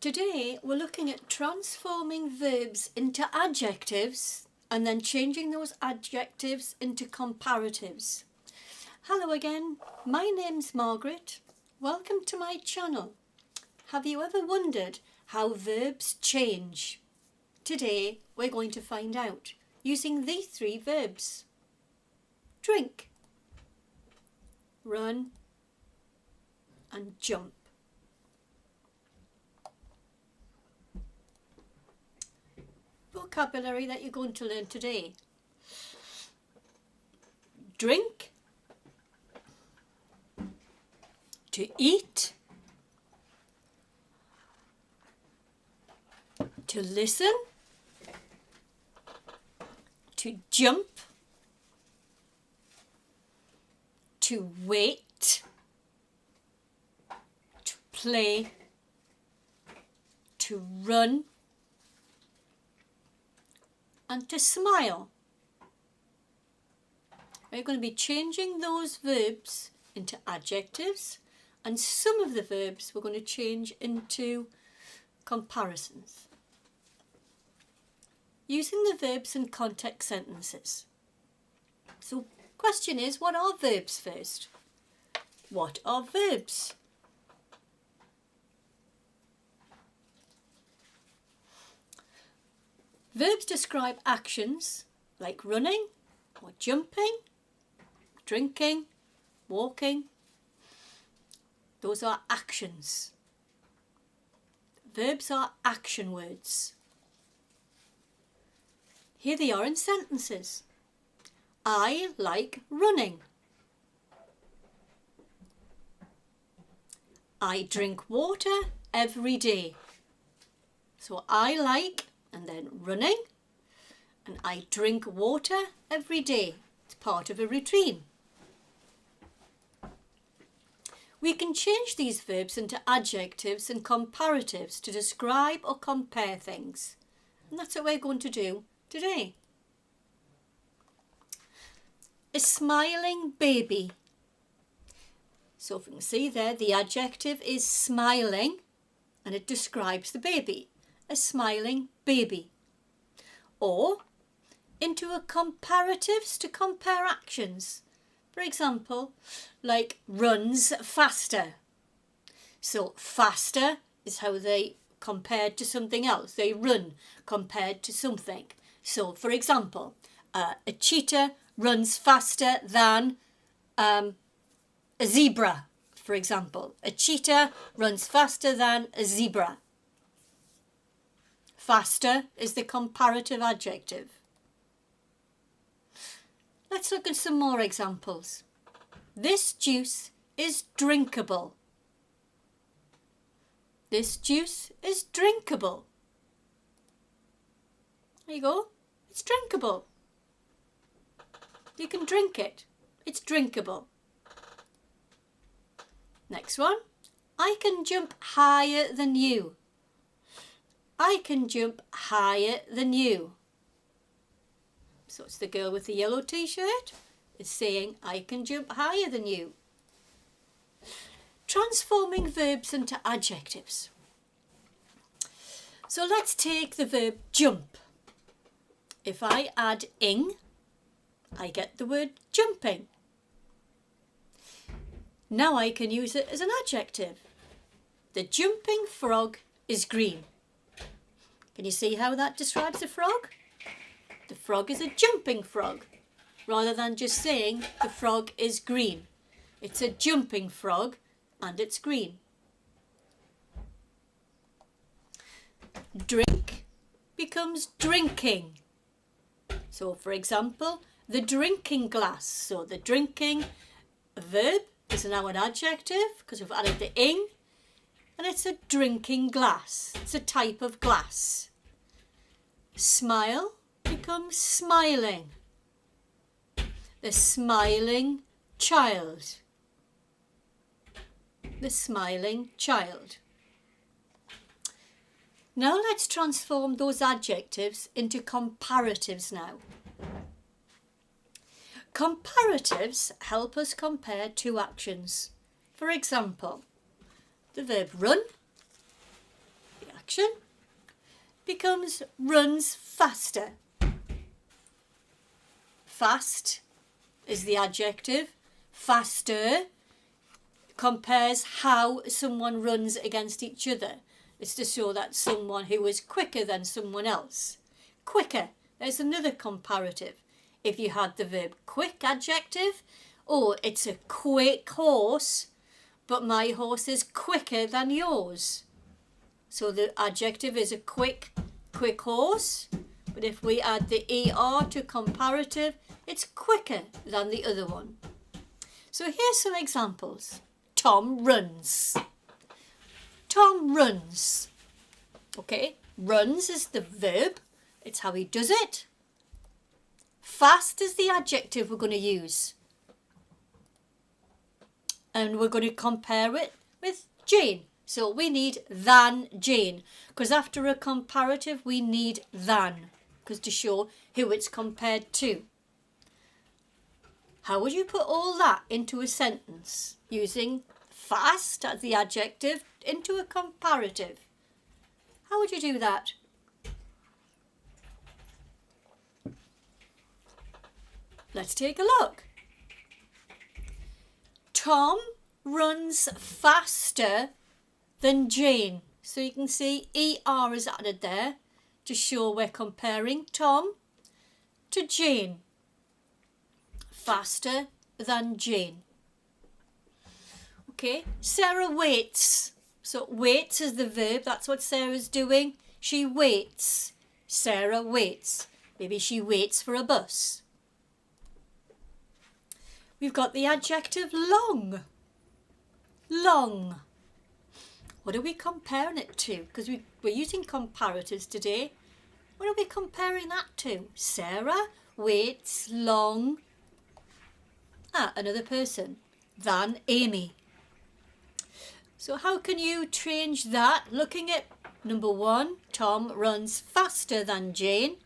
Today we're looking at transforming verbs into adjectives and then changing those adjectives into comparatives. Hello again, my name's Margaret. Welcome to my channel. Have you ever wondered how verbs change? Today we're going to find out using these three verbs. Drink, run and jump. Vocabulary that you're going to learn today. Drink, to eat, to listen, to jump, to wait, to play, to run, and to smile. We're going to be changing those verbs into adjectives, and some of the verbs we're going to change into comparisons. Using the verbs in context sentences. So, question is, what are verbs first? What are verbs? Verbs describe actions like running or jumping, drinking, walking. Those are actions. Verbs are action words. Here they are in sentences. I like running. I drink water every day. So I like and then running, and I drink water every day. It's part of a routine. We can change these verbs into adjectives and comparatives to describe or compare things. And that's what we're going to do today. A smiling baby. So if you can see there, the adjective is smiling and it describes the baby. A smiling baby. Or into a comparatives to compare actions. For example, like runs faster. So faster is how they compared to something else. They run compared to something. So for example, a cheetah runs faster than a zebra. For example, a cheetah runs faster than a zebra. Faster is the comparative adjective. Let's look at some more examples. This juice is drinkable. This juice is drinkable. There you go. It's drinkable. You can drink it. It's drinkable. Next one. I can jump higher than you. I can jump higher than you. So it's the girl with the yellow t-shirt. It's saying, I can jump higher than you. Transforming verbs into adjectives. So let's take the verb jump. If I add ing, I get the word jumping. Now I can use it as an adjective. The jumping frog is green. Can you see how that describes the frog? The frog is a jumping frog, rather than just saying the frog is green. It's a jumping frog and it's green. Drink becomes drinking. So for example, the drinking glass. So the drinking verb is now an adjective because we've added the ing. And it's a drinking glass. It's a type of glass. Smile becomes smiling. The smiling child. The smiling child. Now let's transform those adjectives into comparatives now. Comparatives help us compare two actions. For example, the verb run, action becomes runs faster. Fast is the adjective. Faster compares how someone runs against each other. It's to show that someone who is quicker than someone else. Quicker, there's another comparative. If you had the verb quick adjective, or it's a quick horse, but my horse is quicker than yours. So the adjective is a quick horse, but if we add the ER to comparative, it's quicker than the other one. So here's some examples. Tom runs. Tom runs. Okay, runs is the verb. It's how he does it. Fast is the adjective we're going to use. And we're going to compare it with Jane. So we need than Jane, because after a comparative we need than, because to show who it's compared to. How would you put all that into a sentence using fast as the adjective into a comparative? How would you do that? Let's take a look. Tom runs faster than Jane. So you can see ER is added there to show we're comparing Tom to Jane. Faster than Jane. Okay, Sarah waits. So waits is the verb. That's what Sarah's doing. She waits. Sarah waits. Maybe she waits for a bus. We've got the adjective long. Long. What are we comparing it to? Because we're using comparatives today. What are we comparing that to? Sarah waits long. Another person. Than Amy. So how can you change that? Looking at number 1, Tom runs faster than Jane.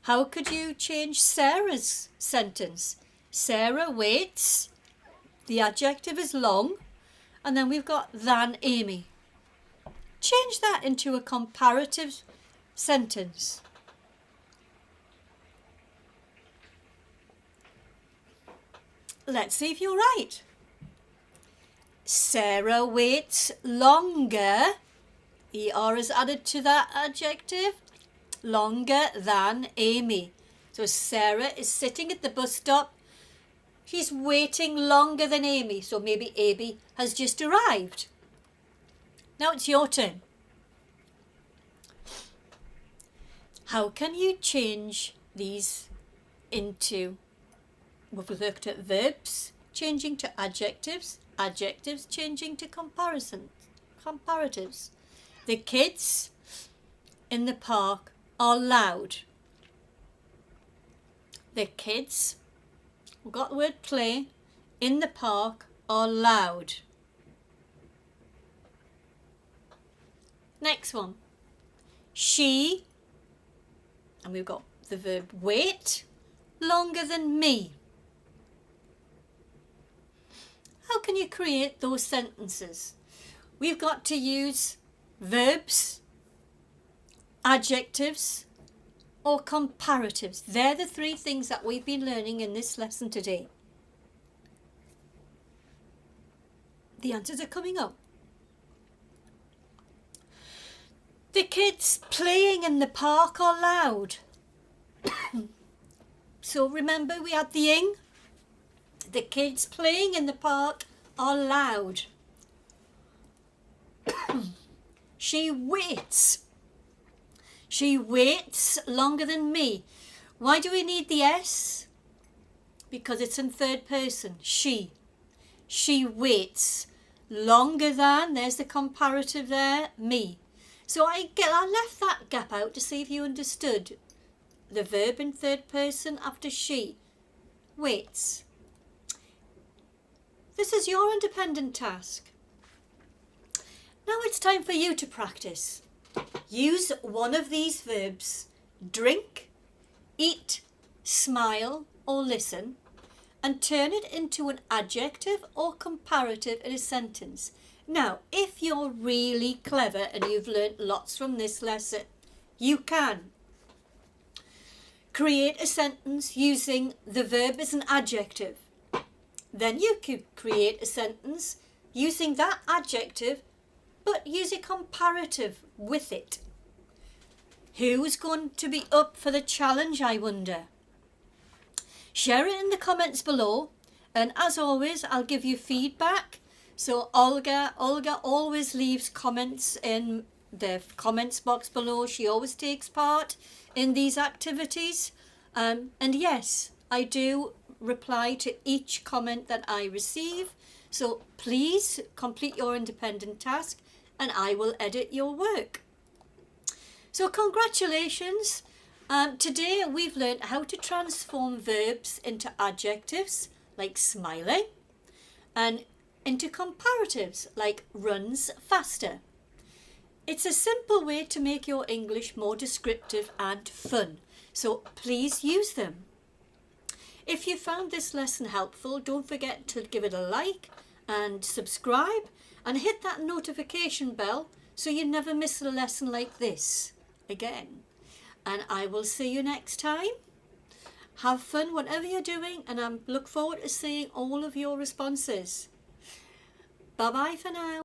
How could you change Sarah's sentence? Sarah waits. The adjective is long. And then we've got than Amy. Change that into a comparative sentence. Let's see if you're right. Sarah waits longer. ER is added to that adjective. Longer than Amy. So Sarah is sitting at the bus stop. She's waiting longer than Amy. So maybe Amy has just arrived. Now it's your turn. How can you change these into, we've looked at verbs changing to adjectives, adjectives changing to comparatives. The kids in the park are loud. The kids, we've got the word play, in the park are loud. Next one. She, and we've got the verb wait, longer than me. How can you create those sentences? We've got to use verbs, adjectives, or comparatives. They're the 3 things that we've been learning in this lesson today. The answers are coming up. The kids playing in the park are loud. So remember we had the ing. The kids playing in the park are loud. She waits. She waits longer than me. Why do we need the S? Because it's in third person. She. She waits longer than, there's the comparative there, me. So I left that gap out to see if you understood the verb in third person after she. Waits. This is your independent task. Now it's time for you to practice. Use one of these verbs, drink, eat, smile or listen, and turn it into an adjective or comparative in a sentence. Now, if you're really clever and you've learnt lots from this lesson, you can create a sentence using the verb as an adjective. Then you could create a sentence using that adjective but use a comparative with it. Who's going to be up for the challenge, I wonder? Share it in the comments below, and as always I'll give you feedback. So Olga always leaves comments in the comments box below. She always takes part in these activities, and yes, I do reply to each comment that I receive. So please complete your independent task and I will edit your work. So congratulations. Today we've learned how to transform verbs into adjectives like smiling and into comparatives like runs faster. It's a simple way to make your English more descriptive and fun, so please use them. If you found this lesson helpful, don't forget to give it a like and subscribe and hit that notification bell so you never miss a lesson like this again. And I will see you next time. Have fun whatever you're doing, and I look forward to seeing all of your responses. Bye bye for now.